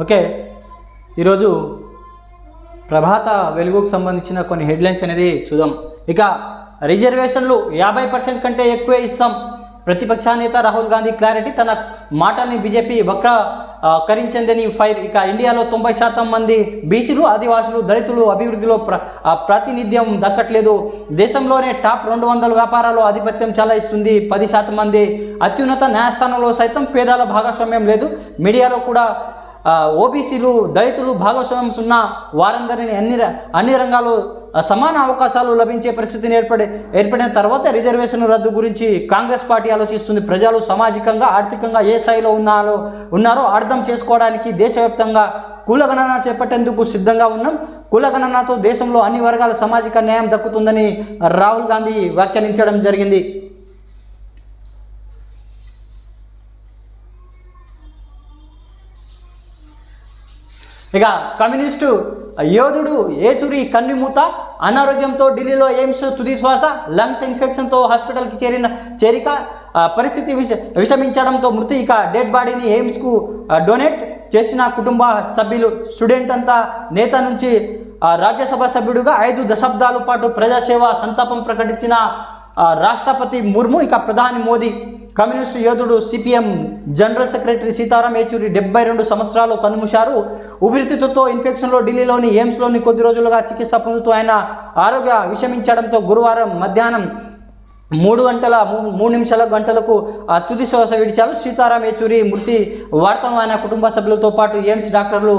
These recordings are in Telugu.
ఓకే, ఈరోజు ప్రభాత వెలుగుకు సంబంధించిన కొన్ని హెడ్లైన్స్ అనేది చూద్దాం. ఇక రిజర్వేషన్లు 50% కంటే ఎక్కువే ఇస్తాం. ప్రతిపక్ష నేత రాహుల్ గాంధీ క్లారిటీ. తన మాటల్ని బీజేపీ వక్రీకరించిందని ఫైర్. ఇక ఇండియాలో 90% మంది బీసీలు, ఆదివాసులు, దళితులు అభివృద్ధిలో ప్రాతినిధ్యం దక్కట్లేదు. దేశంలోనే టాప్ 200 వ్యాపారాలు ఆధిపత్యం చెలాయిస్తుంది. 10% మంది అత్యున్నత న్యాయస్థానంలో సైతం పేదల భాగస్వామ్యం లేదు. మీడియాలో కూడా ఓబీసీలు, దళితులు భాగస్వామ్యం ఉన్న వారందరినీ అన్ని రంగాల్లో సమాన అవకాశాలు లభించే పరిస్థితిని ఏర్పడిన తర్వాత రిజర్వేషన్ రద్దు గురించి కాంగ్రెస్ పార్టీ ఆలోచిస్తుంది. ప్రజలు సామాజికంగా, ఆర్థికంగా ఏ స్థాయిలో ఉన్నారో అర్థం చేసుకోవడానికి దేశవ్యాప్తంగా కులగణన చేపట్టేందుకు సిద్ధంగా ఉన్నాం. కులగణనతో దేశంలో అన్ని వర్గాల సామాజిక న్యాయం దక్కుతుందని రాహుల్ గాంధీ వ్యాఖ్యానించడం జరిగింది. ఇక కమ్యూనిస్టు యోధుడు ఏచూరి కన్నుమూత. అనారోగ్యంతో ఢిల్లీలో ఎయిమ్స్ తుది శ్వాస. లంగ్స్ ఇన్ఫెక్షన్తో హాస్పిటల్కి చేరిక. పరిస్థితి విషమించడంతో మృతి. ఇక డెడ్ బాడీని ఎయిమ్స్కు డొనేట్ చేసిన కుటుంబ సభ్యులు. స్టూడెంట్ అంతా నేత నుంచి రాజ్యసభ సభ్యుడిగా 5 దశాబ్దాల పాటు ప్రజాసేవ. సంతాపం ప్రకటించిన రాష్ట్రపతి ముర్ము. ఇక ప్రధాని మోదీ. కమ్యూనిస్టు యోధుడు CPM general secretary Sitaram Yechury 72 సంవత్సరాలు కన్నుమూశారు. ఊపిరితిత్తుతో ఇన్ఫెక్షన్లో ఢిల్లీలోని ఎయిమ్స్లోని కొద్ది రోజులుగా చికిత్స పొందుతూ ఆయన ఆరోగ్య విషమించడంతో గురువారం మధ్యాహ్నం 3:03 తుది శ్వాస విడిచారు. సీతారాం ఏచూరి మృతి వార్తను ఆయన కుటుంబ సభ్యులతో పాటు ఎయిమ్స్ డాక్టర్లు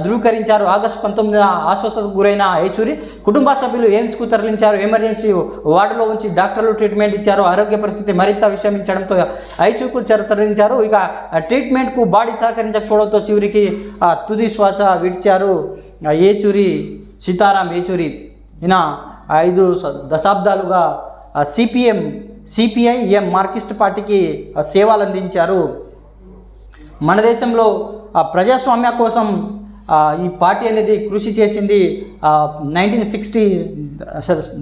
ధృవీకరించారు. ఆగస్టు 19న అస్వస్థతకు గురైన ఏచూరి కుటుంబ సభ్యులు ఎయిమ్స్కు తరలించారు. ఎమర్జెన్సీ వార్డులో ఉంచి డాక్టర్లు ట్రీట్మెంట్ ఇచ్చారు. ఆరోగ్య పరిస్థితి మరింత విషమించడంతో ఐసీయూకు తరలించారు. ఇక ట్రీట్మెంట్కు బాడీ సహకరించకపోవడంతో చివరికి తుది శ్వాస విడిచారు సీతారాం ఏచూరి. ఈయన 5 దశాబ్దాలుగా సిపిఐఎం మార్క్సిస్ట్ పార్టీకి సేవలు అందించారు. మన దేశంలో ప్రజాస్వామ్య కోసం ఈ పార్టీ అనేది కృషి చేసింది 1960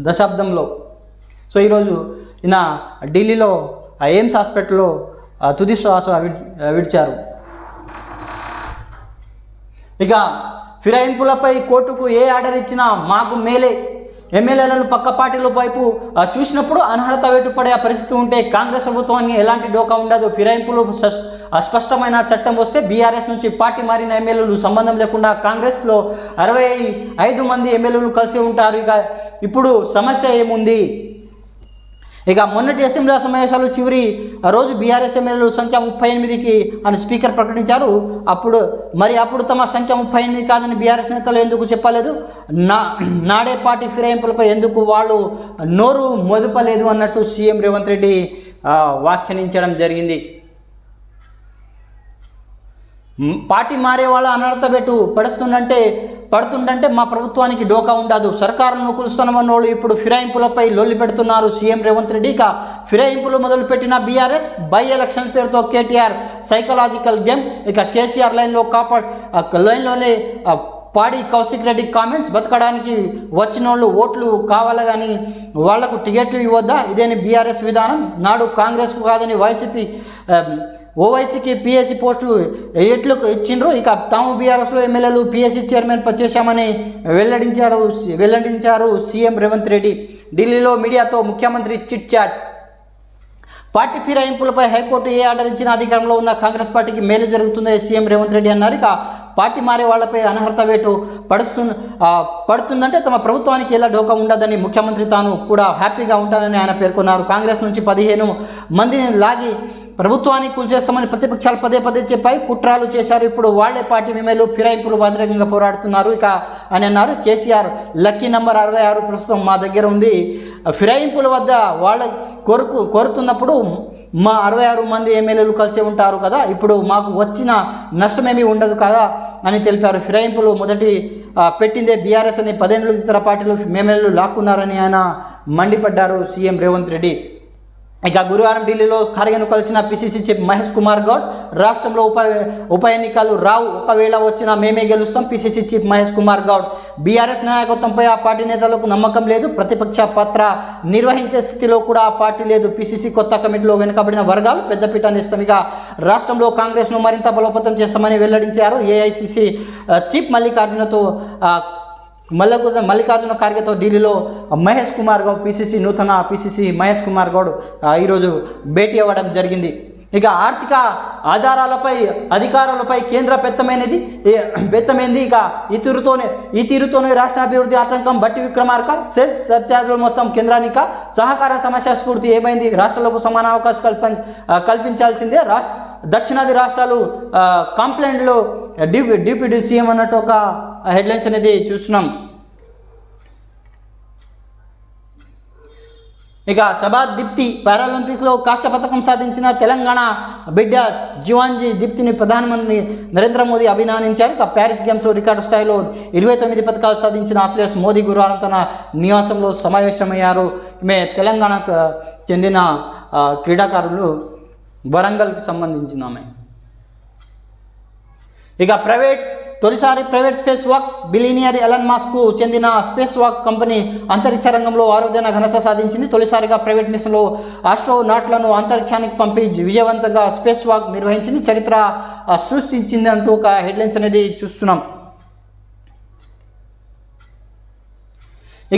దశాబ్దంలో. సో ఈరోజు ఈయన ఢిల్లీలో ఎయిమ్స్ హాస్పిటల్లో తుది శ్వాస విడిచారు. ఇక ఫిరాయింపులపై కోర్టుకు ఏ ఆర్డర్ ఇచ్చినా మాకు మేలే. ఎమ్మెల్యేలను పక్క పార్టీల వైపు చూసినప్పుడు అనర్హత వేటుపడే పరిస్థితి ఉంటే కాంగ్రెస్ ప్రభుత్వానికి ఎలాంటి డోకా ఉండదు. ఫిరాయింపులు అస్పష్టమైన చట్టం వస్తే బీఆర్ఎస్ నుంచి పార్టీ మారిన ఎమ్మెల్యేలు సంబంధం లేకుండా కాంగ్రెస్లో 65 మంది ఎమ్మెల్యేలు కలిసి ఉంటారు. ఇక ఇప్పుడు సమస్య ఏముంది? ఇక మొన్నటి అసెంబ్లీ సమావేశాలు చివరి రోజు బీఆర్ఎస్ ఎమ్మెల్యేలు సంఖ్య 38కి అని స్పీకర్ ప్రకటించారు. అప్పుడు తమ సంఖ్య 38 కాదని బీఆర్ఎస్ నేతలు ఎందుకు చెప్పలేదు? నాడే పార్టీ ఫిరాయింపులపై ఎందుకు వాళ్ళు నోరు మొదపలేదు అన్నట్టు సీఎం రేవంత్ రెడ్డి వ్యాఖ్యానించడం జరిగింది. పార్టీ మారే వాళ్ళ అనర్హత వేటు పడుతుందంటే మా ప్రభుత్వానికి డోకా ఉండదు. సర్కారును కులుస్తున్నవాళ్ళు ఇప్పుడు ఫిరాయింపులపై లొల్లి పెడుతున్నారు సీఎం రేవంత్ రెడ్డి. ఇక ఫిరాయింపులు మొదలుపెట్టిన బీఆర్ఎస్ బై ఎలక్షన్ పేరుతో కేటీఆర్ సైకలాజికల్ గేమ్. ఇక కేసీఆర్ లైన్లోనే పాడి కౌశిక్ రెడ్డి కామెంట్స్. బతకడానికి వచ్చిన వాళ్ళు ఓట్లు కావాలి కానీ వాళ్లకు టికెట్లు ఇవ్వద్దా? ఇదేని బీఆర్ఎస్ విధానం. నాడు కాంగ్రెస్కు కాదని ఓవైసీకి పిఎస్సి పోస్టు ఎట్లకు ఇచ్చిండ్రు. ఇక తాము బీఆర్ఎస్లో ఎమ్మెల్యేలు పిఎస్సి చైర్మన్ చేశామని వెల్లడించారు సీఎం రేవంత్ రెడ్డి. ఢిల్లీలో మీడియాతో ముఖ్యమంత్రి చిట్ చాట్. పార్టీ ఫిరాయింపులపై హైకోర్టు ఏ ఆర్డర్ ఇచ్చినా అధికారంలో ఉన్న కాంగ్రెస్ పార్టీకి మేలు జరుగుతుందని సీఎం రేవంత్ రెడ్డి అన్నారు. ఇక పార్టీ మారే వాళ్లపై అనర్హత వేటు పడుతుందంటే తమ ప్రభుత్వానికి ఎలా డోకా ఉండదని ముఖ్యమంత్రి తాను కూడా హ్యాపీగా ఉంటానని ఆయన పేర్కొన్నారు. కాంగ్రెస్ నుంచి 15 మందిని లాగి ప్రభుత్వాన్ని కూల్చేస్తామని ప్రతిపక్షాలు పదే చెప్పాయి, కుట్రాలు చేశారు. ఇప్పుడు వాళ్లే పార్టీ ఎమ్మెల్యేలు ఫిరాయింపులు వ్యతిరేకంగా పోరాడుతున్నారు ఇక అని అన్నారు. కేసీఆర్ లక్కీ నంబర్ 66 ప్రస్తుతం మా దగ్గర ఉంది. ఫిరాయింపుల వద్ద వాళ్ళ కోరుతున్నప్పుడు మా 66 మంది ఎమ్మెల్యేలు కలిసి ఉంటారు కదా, ఇప్పుడు మాకు వచ్చిన నష్టమేమీ ఉండదు కదా అని తెలిపారు. ఫిరాయింపులు మొదటి పెట్టిందే బీఆర్ఎస్ అని 10 ఇతర పార్టీలు ఎమ్మెల్యేలు లాక్కున్నారని ఆయన మండిపడ్డారు సీఎం రేవంత్ రెడ్డి. ఇక గురువారం ఢిల్లీలో ఖర్గేను కలిసిన పిసిసి చీఫ్ మహేష్ కుమార్ గౌడ్. రాష్ట్రంలో ఉప ఎన్నికలు రావు, ఒకవేళ వచ్చినా మేమే గెలుస్తాం. PCC chief Mahesh Kumar Goud. BRS నాయకత్వంపై ఆ పార్టీ నేతలకు నమ్మకం లేదు, ప్రతిపక్ష పాత్ర నిర్వహించే స్థితిలో కూడా ఆ పార్టీ లేదు. పిసిసి కొత్త కమిటీలో వెనుకబడిన వర్గాలు పెద్దపీట నేస్తాం. ఇక రాష్ట్రంలో కాంగ్రెస్ను మరింత బలోపేతం చేస్తామని వెల్లడించారు. ఏఐసిసి చీఫ్ మల్లికార్జున ఖార్గేతో ఢిల్లీలో మహేష్ కుమార్ గౌడ్ నూతన పిసిసి మహేష్ కుమార్ గౌడ్ ఈరోజు భేటీ అవ్వడం జరిగింది. ఇక ఆర్థిక ఆధారాలపై అధికారులపై కేంద్ర పెత్తమైంది. ఇక ఈ తీరుతోనే రాష్ట్ర అభివృద్ధి ఆటంకం. బట్టి విక్రమార్క. సెస్ సర్చార్జులు మొత్తం కేంద్రానిక. సహకార సమస్య స్ఫూర్తి ఏమైంది? రాష్ట్రాలకు సమాన అవకాశం కల్పించాల్సిందే. దక్షిణాది రాష్ట్రాలు కంప్లైంట్లు డిప్యూటీ సీఎం అన్నట్టు ఒక హెడ్లైన్స్ అనేది చూస్తున్నాం. ఇక శబాద్ దీప్తి పారాలింపిక్స్లో కాంస్య పథకం సాధించిన తెలంగాణ బిడ్డ జీవాంజీ దీప్తిని ప్రధానమంత్రి నరేంద్ర మోదీ అభినందించారు. ఇక ప్యారిస్ గేమ్స్లో రికార్డు స్థాయిలో 29 పథకాలు సాధించిన అథ్లెట్స్ మోదీ గురువారం తన నివాసంలో సమావేశమయ్యారు. ఈమె తెలంగాణకు చెందిన క్రీడాకారులు, వరంగల్కి సంబంధించిన ఆమె. ఇక తొలిసారి private spacewalk billionaire Elon మాస్క్కు చెందిన స్పేస్ వాక్ కంపెనీ అంతరిక్ష రంగంలో 6వ ఘనత సాధించింది. తొలిసారిగా ప్రైవేట్ మిషన్లో ఆస్ట్రోనాట్లను అంతరిక్షానికి పంపి విజయవంతంగా స్పేస్ వాక్ నిర్వహించింది. చరిత్ర సృష్టించింది అంటూ ఒక హెడ్లైన్స్ అనేది చూస్తున్నాం.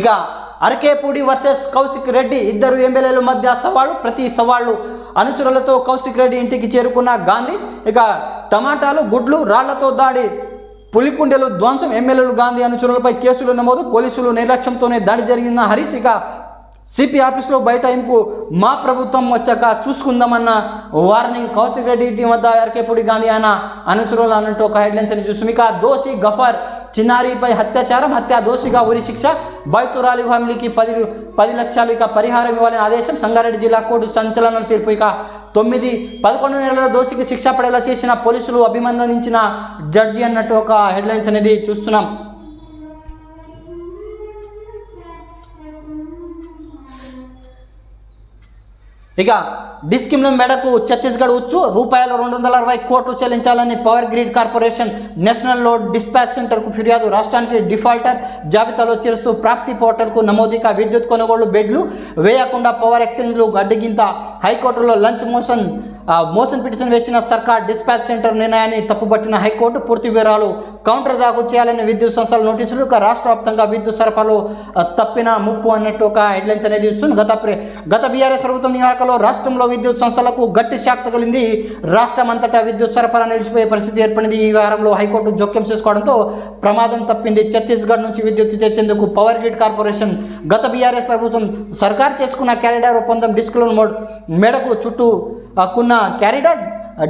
ఇక అరకేపూడి వర్సెస్ కౌశిక్ రెడ్డి, ఇద్దరు ఎమ్మెల్యేల మధ్య సవాళ్ళు. ప్రతి సవాళ్ళు అనుచరులతో కౌశిక్ రెడ్డి ఇంటికి చేరుకున్న గాంధీ. ఇక టమాటాలు, గుడ్లు, రాళ్లతో దాడి, పులికుండెలు ధ్వంసం. ఎమ్మెల్యేలు గాంధీ అనుచరులపై కేసులు నమోదు. పోలీసులు నిర్లక్ష్యంతోనే దాడి జరిగిన హరీష్. ఇక సిపి ఆఫీస్లో బైఠాయింపు, మా ప్రభుత్వం వచ్చాక చూసుకుందామన్న వార్నింగ్. కౌశిక్ రెడ్డి ఇంటి వద్ద అరకేపూడి గాంధీ ఆయన అనుచరులు అన్నట్టు ఒక హెడ్లైన్స్ అని చూస్తాం. ఇక దోషి గఫర్ చిన్నారిపై అత్యాచారం, దోషిగా ఉరి శిక్ష. బైతురాలి ఫ్యామిలీకి 10 లక్షలు ఇక పరిహారం ఇవ్వాలని ఆదేశం. సంగారెడ్డి జిల్లా కోర్టు సంచలనం తీర్పు. ఇక 11 నెలల దోషికి శిక్ష పడేలా చేసిన పోలీసులు అభినందించిన జడ్జి అన్నట్టు ఒక హెడ్లైన్స్ అనేది చూస్తున్నాం. ఇక డిస్కిమ్ల మెడకు ఛత్తీస్గఢ్ ఉచ్చు. రూపాయలు 260 కోట్లు చెల్లించాలని power grid corporation national load dispatch సెంటర్కు ఫిర్యాదు. రాష్ట్రానికి డిఫాల్టర్ జాబితాలో చేరుస్తూ ప్రాప్తి పోర్టల్కు నమోదు. ఇక విద్యుత్ కొనుగోళ్లు బెడ్లు వేయకుండా పవర్ ఎక్స్చేంజ్లు అడ్డగింత. హైకోర్టులో లంచ్ మోషన్ పిటిషన్ వేసిన సర్కార్ డిస్పాచ్ సెంటర్ నిర్ణయాన్ని తప్పుపట్టిన హైకోర్టు. పూర్తి వివరాలు కౌంటర్ దాఖలు చేయాలని విద్యుత్ సంస్థల నోటీసులు. ఇక రాష్ట్ర వ్యాప్తంగా విద్యుత్ సరఫరాలో తప్పిన ముప్పు అన్నట్టు ఒక హెడ్లైన్స్ అనేది ఇస్తుంది. గత బీఆర్ఎస్ ప్రభుత్వం నియామకంలో రాష్ట్రంలో విద్యుత్ సంస్థలకు గట్టి షాక్ తగిలింది. రాష్ట్రం అంతటా విద్యుత్ సరఫరా నిలిచిపోయే పరిస్థితి ఏర్పడింది. ఈ వారంలో హైకోర్టు జోక్యం చేసుకోవడంతో ప్రమాదం తప్పింది. ఛత్తీస్గఢ్ నుంచి విద్యుత్ తెచ్చేందుకు పవర్ గ్రిడ్ కార్పొరేషన్ గత బీఆర్ఎస్ ప్రభుత్వం సర్కార్ చేసుకున్న క్యారిడార్ ఒప్పందం డిస్క్లోన్ మేడకు చుట్టూ కున్న క్యారిడార్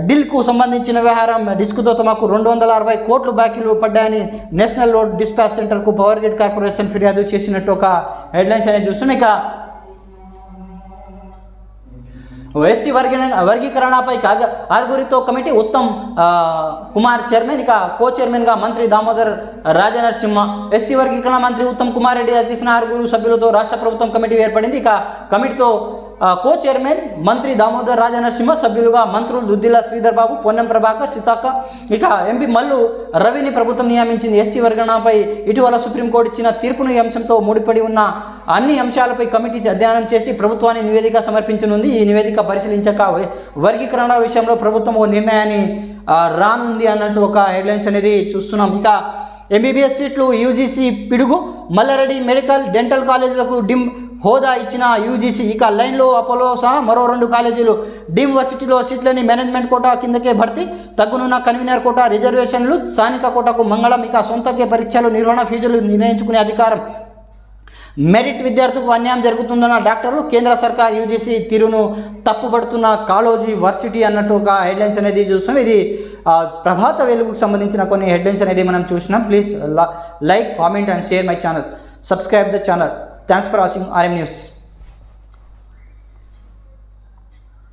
డీల్కు సంబంధించిన వ్యవహారం డిస్కుతో తమకు 260 కోట్లు బాకీలు పడ్డాయని నేషనల్ లోడ్ డిస్పాచ్ సెంటర్కు పవర్ గ్రిడ్ కార్పొరేషన్ ఫిర్యాదు చేసినట్టు ఒక హెడ్లైన్స్ అనేది చూస్తున్నాం. ఇక ఎస్సీ వర్గీకరణపై ఆరుగురితో కమిటీ. ఉత్తమ్ కుమార్ చైర్మన్. ఇక కో చైర్మన్గా మంత్రి దామోదర్ రాజనరసింహ. ఎస్సీ వర్గీకరణ మంత్రి ఉత్తమ్ కుమార్ రెడ్డి అధ్యక్షతన 6 సభ్యులతో రాష్ట్ర ప్రభుత్వం కమిటీ ఏర్పడింది. ఇక కమిటీతో కో చైర్మన్ మంత్రి దామోదర్ రాజనరసింహ, సభ్యులుగా మంత్రులు దుద్దిల శ్రీధర్ బాబు, పొన్నం ప్రభాకర్, సీతక్క, ఇక ఎంపీ మల్లు రవిని ప్రభుత్వం నియమించింది. ఎస్సీ వర్గీకరణపై ఇటీవల సుప్రీంకోర్టు ఇచ్చిన తీర్పును ఈ అంశంతో ముడిపడి ఉన్న అన్ని అంశాలపై కమిటీ అధ్యయనం చేసి ప్రభుత్వానికి నివేదిక సమర్పించనుంది. ఈ నివేదిక పరిశీలించాక వర్గీకరణ విషయంలో ప్రభుత్వం ఓ నిర్ణయాన్ని రానుంది అన్నట్టు ఒక హెడ్లైన్స్ అనేది చూస్తున్నాం. ఇక ఎంబీబీఎస్ సీట్లు యూజీసీ పిడుగు. మల్లారెడ్డి మెడికల్ డెంటల్ కాలేజీలకు డిమ్ హోదా ఇచ్చిన యూజీసీ. ఇక లైన్లో అపోలో సహా మరో 2 కాలేజీలు. డీమ్ వర్సిటీలో సీట్లని మేనేజ్మెంట్ కోటా కిందకే భర్తీ. తగ్గునున్న కన్వీనర్ కోటా రిజర్వేషన్లు. స్థానిక కోటాకు మంగళం. ఇక సొంతకే పరీక్షలు నిర్వహణ ఫీజులు నిర్ణయించుకునే అధికారం. మెరిట్ విద్యార్థులకు అన్యాయం జరుగుతుందన్న డాక్టర్లు. కేంద్ర సర్కార్ యూజీసీ తీరును తప్పుపడుతున్న కాళోజీ వర్సిటీ అన్నట్టు ఒక హెడ్లైన్స్ అనేది చూస్తాం. ఇది ప్రభాత వెలుగుకు సంబంధించిన కొన్ని హెడ్లైన్స్ అనేది మనం చూసినాం. Please like, comment and share my channel. Subscribe the channel. Thanks for watching RM News.